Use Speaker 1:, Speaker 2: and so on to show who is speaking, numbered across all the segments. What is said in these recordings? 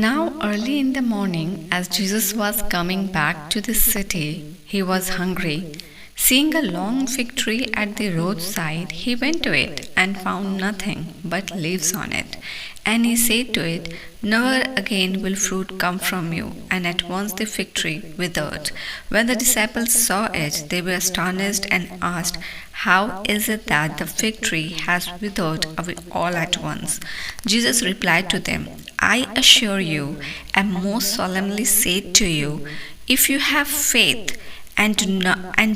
Speaker 1: Now, early in the morning, as Jesus was coming back to the city, he was hungry. Seeing a long fig tree at the roadside, he went to it and found nothing but leaves on it. And he said to it, "Never again will fruit come from you." And at once the fig tree withered. When the disciples saw it, they were astonished and asked, "How is it that the fig tree has withered away all at once?" Jesus replied to them, "I assure you, and most solemnly say to you, if you have faith and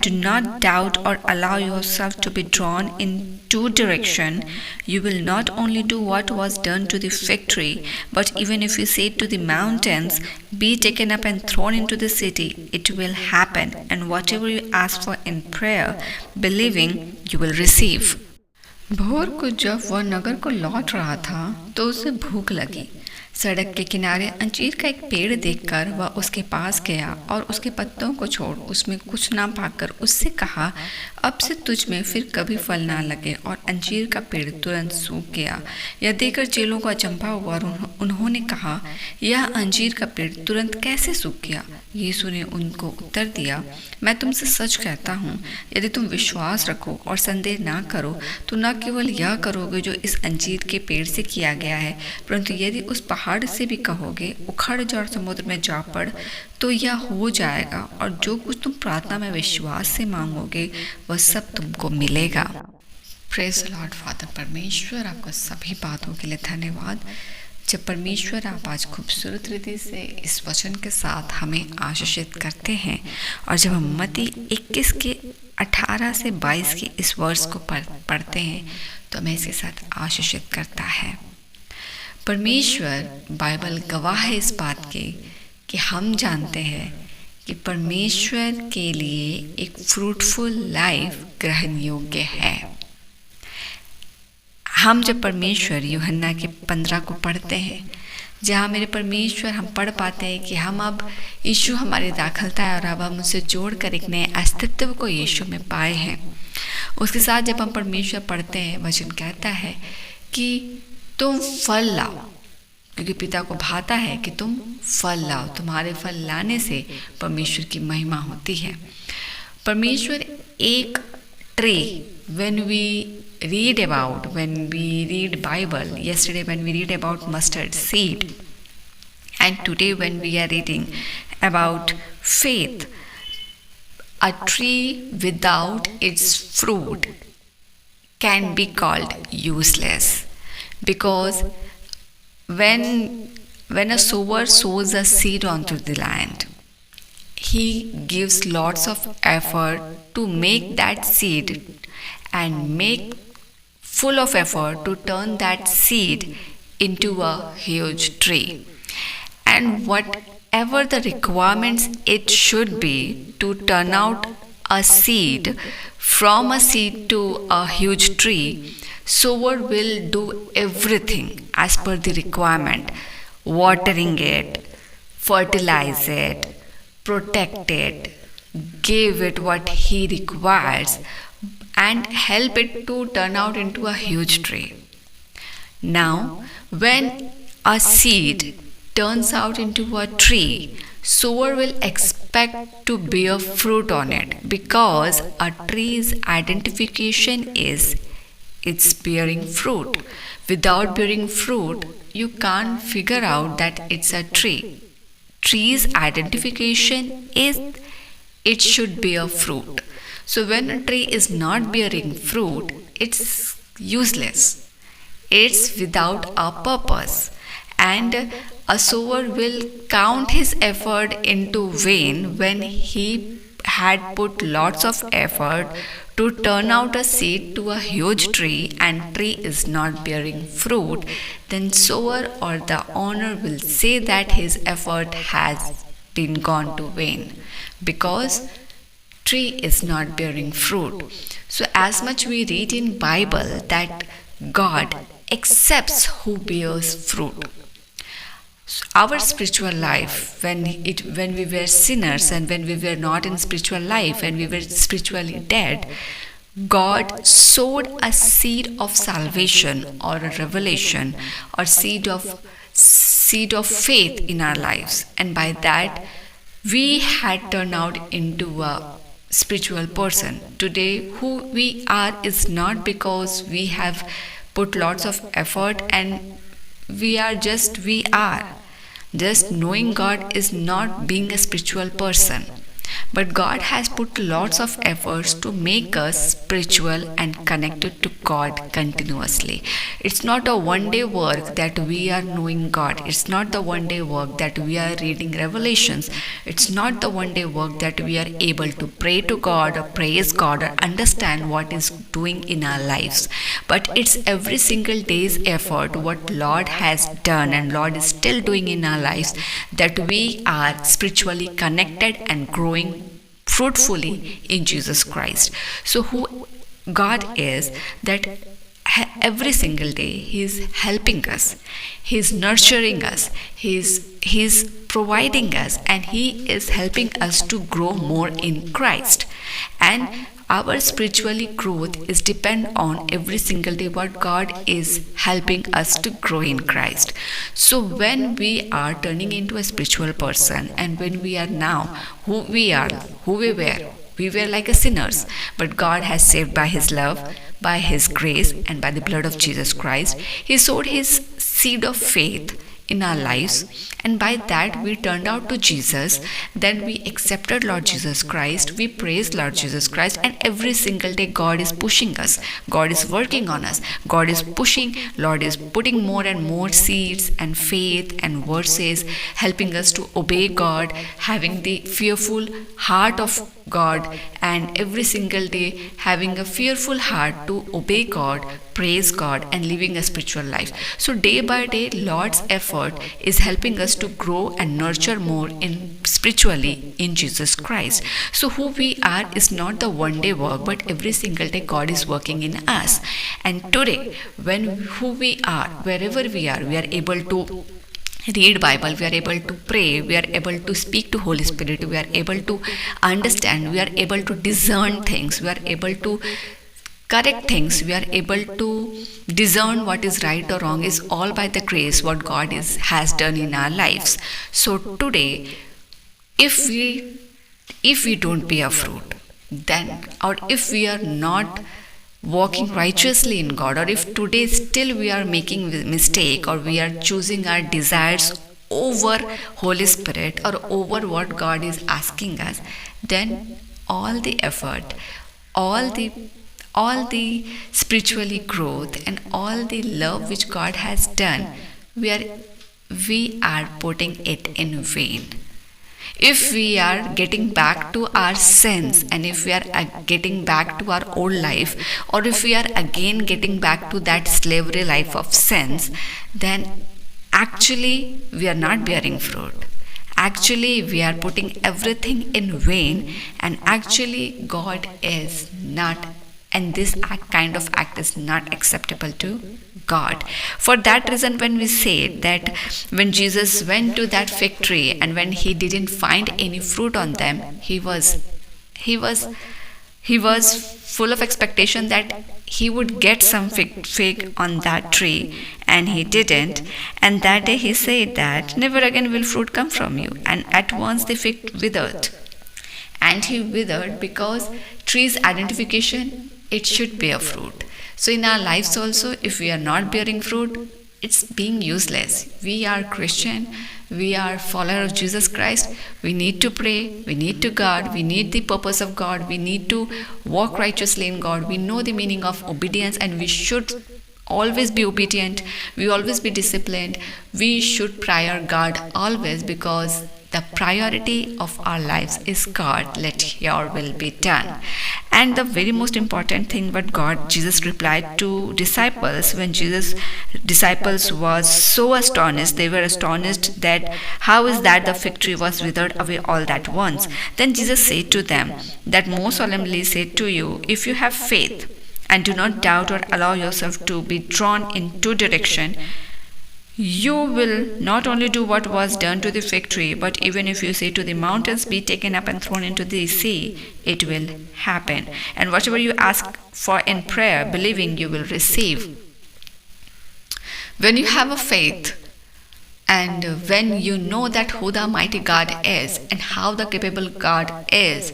Speaker 1: do not doubt or allow yourself to be drawn in two directions, you will not only do what was done to the fig tree, but even if you say to the mountains, 'Be taken up and thrown into the city,' it will happen, and whatever you ask for in prayer, believing, you will receive." भोर को जब वह नगर को लौट रहा था तो उसे भूख लगी। सड़क के किनारे अंजीर का एक पेड़ देखकर वह उसके पास गया और उसके पत्तों को छोड़ उसमें कुछ ना पाकर उससे कहा, "अब से तुझ में फिर कभी फल ना लगे।" और अंजीर का पेड़ तुरंत सूख गया। यह देखकर चेलों को अचंभा हुआ और उन्होंने कहा, "यह अंजीर का पेड़ तुरंत कैसे सूख गया?" यीशु ने उनको उत्तर दिया, "मैं तुमसे सच कहता हूँ, यदि तुम विश्वास रखो और संदेह ना करो तो न केवल यह करोगे जो इस अंजीर के पेड़ से किया गया है, परंतु यदि उस पहाड़ से भी कहोगे, 'उखड़ जा और समुद्र में जा पड़,' तो यह हो जाएगा। और जो कुछ तुम प्रार्थना में विश्वास से मांगोगे वह सब तुमको मिलेगा।" Praise the Lord. फादर परमेश्वर, आपका सभी बातों के लिए धन्यवाद। जब परमेश्वर आप आज खूबसूरत रीति से इस वचन के साथ हमें आशीषित करते हैं, और जब हम मत्ती 21 के 18 से 22 के इस वर्ष को पढ़ते हैं तो हमें इसके साथ आशीषित करता है। परमेश्वर, बाइबल गवाह है इस बात की कि हम जानते हैं कि परमेश्वर के लिए एक फ्रूटफुल लाइफ ग्रहण योग्य है। हम जब परमेश्वर यूहन्ना के 15 को पढ़ते हैं, जहाँ मेरे परमेश्वर हम पढ़ पाते हैं कि हम अब यीशु हमारी दाखलता है और अब हम उसे जोड़कर एक नए अस्तित्व को यीशु में पाए हैं। उसके साथ जब हम परमेश्वर पढ़ते हैं, वचन कहता है कि तुम फल लाओ, क्योंकि पिता को भाता है कि तुम फल लाओ। तुम्हारे फल लाने से परमेश्वर की महिमा होती है। परमेश्वर एक tree, when we read Bible, yesterday when we read about mustard seed, and today when we are reading about faith, a tree without its fruit can be called useless. Because when a sower sows a seed onto the land, he gives lots of effort to make that seed and make full of effort to turn that seed into a huge tree. And whatever the requirements it should be to turn out a seed from a seed to a huge tree, sower will do everything as per the requirement, watering it, fertilize it, protect it, give it what he requires, and help it to turn out into a huge tree. Now, when a seed turns out into a tree, sower will expect to bear fruit on it, because a tree's identification is it's bearing fruit. Without bearing fruit, you can't figure out that it's a tree. Tree's identification is it should bear fruit. So when a tree is not bearing fruit, it's useless. It's without a purpose. And a sower will count his effort into vain when he had put lots of effort to turn out a seed to a huge tree, and tree is not bearing fruit. Then sower or the owner will say that his effort has been gone to vain, because tree is not bearing fruit. So as much we read in Bible that God accepts who bears fruit. So our spiritual life, when we were sinners and when we were not in spiritual life and we were spiritually dead, God sowed a seed of salvation or a revelation or seed seed of faith in our lives, and by that we had turned out into a spiritual person. Today, who we are is not because we have put lots of effort and we are. Just knowing God is not being a spiritual person. But God has put lots of efforts to make us spiritual and connected to God continuously. It's not a one day work that we are knowing God. It's not the one day work that we are reading Revelations. It's not the one day work that we are able to pray to God or praise God or understand what is doing in our lives. But it's every single day's effort what Lord has done and Lord is still doing in our lives that we are spiritually connected and growing fruitfully in Jesus Christ. So who God is, that every single day He is helping us, He is nurturing us, He is providing us, and He is helping us to grow more in Christ. And our spiritually growth is depend on every single day what God is helping us to grow in Christ. So when we are turning into a spiritual person, and when we are now who we were like a sinners, but God has saved by His love, by His grace, and by the blood of Jesus Christ. He sowed His seed of faith in our lives, and by that we turned out to Jesus. Then we accepted Lord Jesus Christ, we praised Lord Jesus Christ, and every single day God is pushing us, God is working on us, God is pushing, Lord is putting more and more seeds and faith and verses, helping us to obey God, having the fearful heart of God, and every single day having a fearful heart to obey God, praise God, and living a spiritual life. So day by day Lord's effort is helping us to grow and nurture more in spiritually in Jesus Christ. So who we are is not the one day work, but every single day God is working in us. And today, when who we are, wherever we are able to read Bible, we are able to pray, we are able to speak to Holy Spirit, we are able to understand, we are able to discern things, we are able to correct things, we are able to discern what is right or wrong, is all by the grace what God has done in our lives. So today, if we don't bear fruit, then, or if we are not walking righteously in God, or if today still we are making mistake, or we are choosing our desires over Holy Spirit or over what God is asking us, then all the effort, all the spiritually growth, and all the love which God has done, we are putting it in vain. If we are getting back to our sins, and if we are getting back to our old life, or if we are again getting back to that slavery life of sins, then actually we are not bearing fruit. Actually, we are putting everything in vain, and actually God is not, and this kind of act is not acceptable to God. For that reason, when we say that when Jesus went to that fig tree and when He didn't find any fruit on them, he was full of expectation that he would get some fig on that tree, and he didn't. And that day He said that never again will fruit come from you. And at once the fig withered. And he withered because tree's identification, it should bear fruit. So in our lives also, if we are not bearing fruit, it's being useless. We are Christian, we are follower of Jesus Christ. We need to pray, we need to God, we need the purpose of God, we need to walk righteously in God. We know the meaning of obedience, and we should always be obedient, we always be disciplined. We should prior God always, because the priority of our lives is God, let your will be done. And the very most important thing what Jesus replied to disciples, when disciples was so astonished, they were astonished that how is that the fig tree was withered away all at once. Then Jesus said to them that most solemnly said to you, if you have faith and do not doubt or allow yourself to be drawn in two directions, you will not only do what was done to the fig tree, but even if you say to the mountains, be taken up and thrown into the sea, it will happen. And whatever you ask for in prayer, believing, you will receive. When you have a faith And when you know that who the mighty God is and how the capable God is,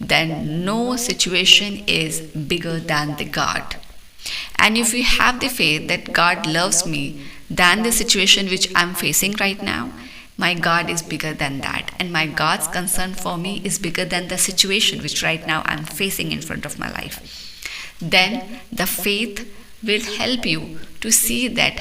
Speaker 1: then no situation is bigger than the God. And if you have the faith that God loves me than the situation which I'm facing right now, my God is bigger than that. And my God's concern for me is bigger than the situation which right now I'm facing in front of my life. Then the faith will help you to see that